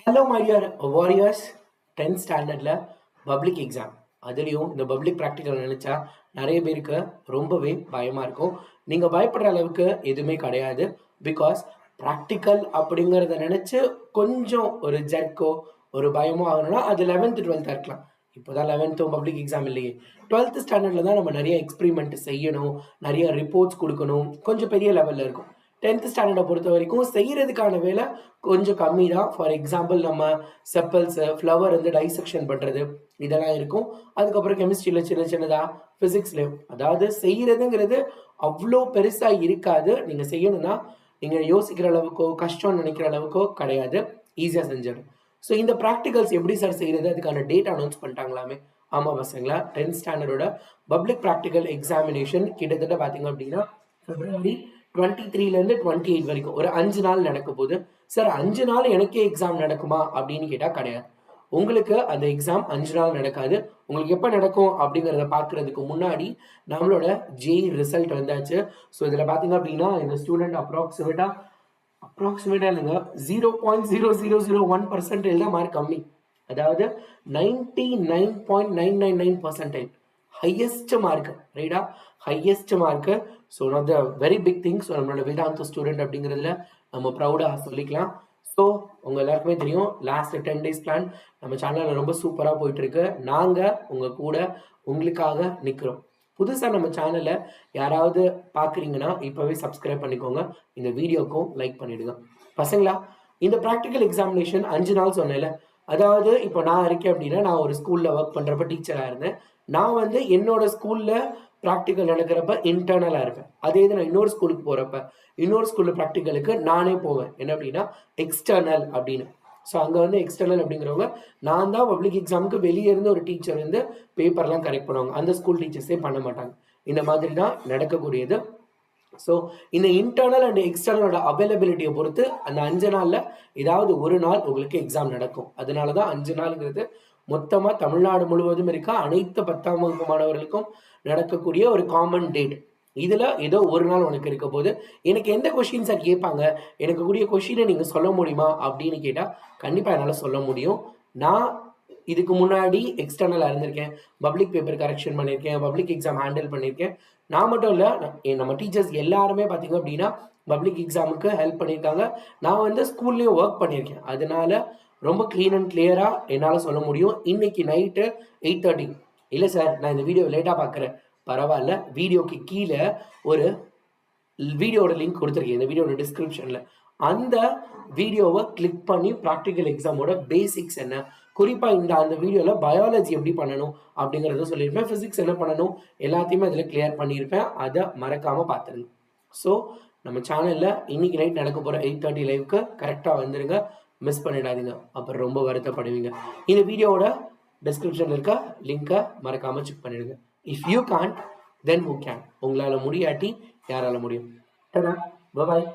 Hello my dear warriors. 10th ஸ்டாண்டர்டில் public exam, அதுலேயும் இந்த பப்ளிக் ப்ராக்டிக்கல் நினச்சா நிறைய பேருக்கு ரொம்பவே பயமாக இருக்கும். நீங்கள் பயப்படுற அளவுக்கு எதுவுமே கிடையாது. பிகாஸ் ப்ராக்டிக்கல் அப்படிங்கிறத நினச்சி கொஞ்சம் ஒரு ஜர்க்கோ ஒரு பயமோ ஆகணும்னா அது 11th 12th இருக்கலாம். இப்போ தான் 11th பப்ளிக் எக்ஸாம் இல்லையே. 12th ஸ்டாண்டர்டில் தான் நம்ம நிறைய எக்ஸ்பிரிமெண்ட் செய்யணும், நிறைய ரிப்போர்ட்ஸ் கொடுக்கணும், கொஞ்சம் பெரிய லெவலில் இருக்கும். 10th ஸ்டாண்டர்டை பொறுத்த வரைக்கும் செய்கிறதுக்கான வேலை கொஞ்சம் கம்மி தான். ஃபார் எக்ஸாம்பிள் நம்ம செப்பல்ஸு ஃப்ளவர் வந்து டைசெக்ஷன் பண்ணுறது இதெல்லாம் இருக்கும். அதுக்கப்புறம் கெமிஸ்ட்ரியில் சின்ன சின்னதாக, ஃபிசிக்ஸ்லையும் அதாவது செய்கிறதுங்கிறது அவ்வளோ பெருசாக இருக்காது. நீங்கள் செய்யணும்னா நீங்கள் யோசிக்கிற அளவுக்கோ கஷ்டம்னு நினைக்கிற அளவுக்கோ கிடையாது, ஈஸியாக செஞ்சிடும். ஸோ இந்த ப்ராக்டிகல்ஸ் எப்படி சார் செய்கிறது, அதுக்கான டேட் அனௌன்ஸ் பண்ணிட்டாங்களாமே. ஆமாம் பசங்களா, 10th ஸ்டாண்டர்டோட பப்ளிக் ப்ராக்டிக்கல் எக்ஸாமினேஷன் கிட்டத்தட்ட பார்த்தீங்க அப்படின்னா February 23லேருந்து 28 வரைக்கும் ஒரு 5 நாள் நடக்க போகுது. சார் 5 நாள் எனக்கே எக்ஸாம் நடக்குமா அப்படின்னு கேட்டால் கிடையாது. உங்களுக்கு அந்த எக்ஸாம் 5 நாள் நடக்காது. உங்களுக்கு எப்போ நடக்கும் அப்படிங்கிறத பார்க்கறதுக்கு முன்னாடி நம்மளோட ஜேஇ ரிசல்ட் வந்தாச்சு. ஸோ இதில் பார்த்தீங்க அப்படின்னா இந்த ஸ்டூடெண்ட் அப்ராக்சிமேட்டாக இல்லைங்க 0.0001% தான் மார்க் கம்மி. அதாவது 99.999% ஹையஸ்ட் மார்க், ரைட்டா? Highest mark. So one of the very big thing. So நம்மளோட வேதாந்த ஸ்டூடெண்ட் அப்படிங்கிறதுல நம்ம ப்ரௌடாக சொல்லிக்கலாம். ஸோ உங்கள் எல்லாருக்குமே தெரியும், லாஸ்ட் 10 days பிளான் நம்ம சேனலில் ரொம்ப சூப்பராக போயிட்டுருக்கு. நாங்கள் உங்கள் கூட உங்களுக்காக நிற்கிறோம். புதுசாக நம்ம சேனலை யாராவது பார்க்குறீங்கன்னா இப்போவே சப்ஸ்கிரைப் பண்ணிக்கோங்க, இந்த வீடியோக்கும் லைக் பண்ணிவிடுங்க. பசங்களா, இந்த ப்ராக்டிக்கல் எக்ஸாமினேஷன் 5 நாள் சொன்னேன்ல, அதாவது இப்போ நான் இருக்கேன் அப்படின்னா நான் ஒரு ஸ்கூலில் ஒர்க் பண்ணுறப்ப டீச்சராக இருந்தேன். நான் வந்து என்னோட ஸ்கூலில் ப்ராக்டிக்கல் நடக்கிறப்ப இன்டர்னலாக இருப்பேன். அதே இது நான் இன்னொரு ஸ்கூலுக்கு போகிறப்ப இன்னொரு ஸ்கூலில் ப்ராக்டிக்கலுக்கு நானே போவேன். என்ன அப்படின்னா எக்ஸ்டர்னல் அப்படின்னு. ஸோ அங்கே வந்து எக்ஸ்டர்னல் அப்படிங்கிறவங்க நான் தான் பப்ளிக் எக்ஸாமுக்கு வெளியே இருந்து ஒரு டீச்சர் வந்து பேப்பர்லாம் கரெக்ட் பண்ணுவாங்க. அந்த ஸ்கூல் டீச்சர்ஸே பண்ண மாட்டாங்க. இந்த மாதிரி தான் நடக்கக்கூடியது. ஸோ இந்த இன்டர்னல் அண்ட் எக்ஸ்டர்னலோட அவைலபிலிட்டியை பொறுத்து அந்த 5 நாளில் ஏதாவது ஒரு நாள் உங்களுக்கு எக்ஸாம் நடக்கும். அதனால தான் 5 நாளுங்கிறது மொத்தமாக தமிழ்நாடு முழுவதும் இருக்க அனைத்து 10ஆம் வகுப்பு மாணவர்களுக்கும் நடக்கக்கூடிய ஒரு காமன் டேட். இதில் ஏதோ ஒரு நாள் உனக்கு இருக்க போது. எனக்கு எந்த கொஷின் சார் கேட்பாங்க, எனக்கு கூடிய கொஷினை நீங்கள் சொல்ல முடியுமா அப்படின்னு கேட்டால் கண்டிப்பாக என்னால் சொல்ல முடியும். நான் இதுக்கு முன்னாடி எக்ஸ்டர்னலாக இருந்திருக்கேன், பப்ளிக் பேப்பர் கரெக்ஷன் பண்ணியிருக்கேன், பப்ளிக் எக்ஸாம் ஹேண்டில் பண்ணியிருக்கேன். நான் மட்டும் இல்லை, நம்ம டீச்சர்ஸ் எல்லாருமே பார்த்தீங்க அப்படின்னா பப்ளிக் எக்ஸாமுக்கு ஹெல்ப் பண்ணியிருக்காங்க. நான் வந்து ஸ்கூல்லேயும் ஒர்க் பண்ணியிருக்கேன். அதனால ரொம்ப க்ளீன் அண்ட் கிளியராக என்னால் சொல்ல முடியும். இன்னைக்கு நைட்டு 8:30. இல்லை சார் நான் இந்த வீடியோ லேட்டாக பார்க்குறேன், பரவாயில்ல. வீடியோக்கு கீழே ஒரு வீடியோட லிங்க் கொடுத்துருக்கேன், இந்த வீடியோட டிஸ்கிரிப்ஷனில். அந்த வீடியோவை கிளிக் பண்ணி ப்ராக்டிக்கல் எக்ஸாமோட பேசிக்ஸ் என்ன, குறிப்பாக அந்த வீடியோவில் பயாலஜி எப்படி பண்ணணும் அப்படிங்கிறத சொல்லியிருப்பேன். ஃபிசிக்ஸ் என்ன பண்ணணும் எல்லாத்தையுமே அதில் கிளியர் பண்ணியிருப்பேன். அதை மறக்காமல் பார்த்துருங்க. ஸோ நம்ம சேனலில் இன்னைக்கு நைட் நடக்க போகிற 8:30 லைவுக்கு கரெக்டாக வந்துடுங்க, மிஸ் பண்ணிடாதீங்க, அப்புறம் ரொம்ப வருத்தப்படுவீங்க. இந்த வீடியோவோட டிஸ்கிரிப்ஷனில் இருக்க லிங்கை மறக்காமல் செக் பண்ணிடுங்க. If you can't then who can. உங்களால் முடியாட்டி யாரால முடியும்? பாய்.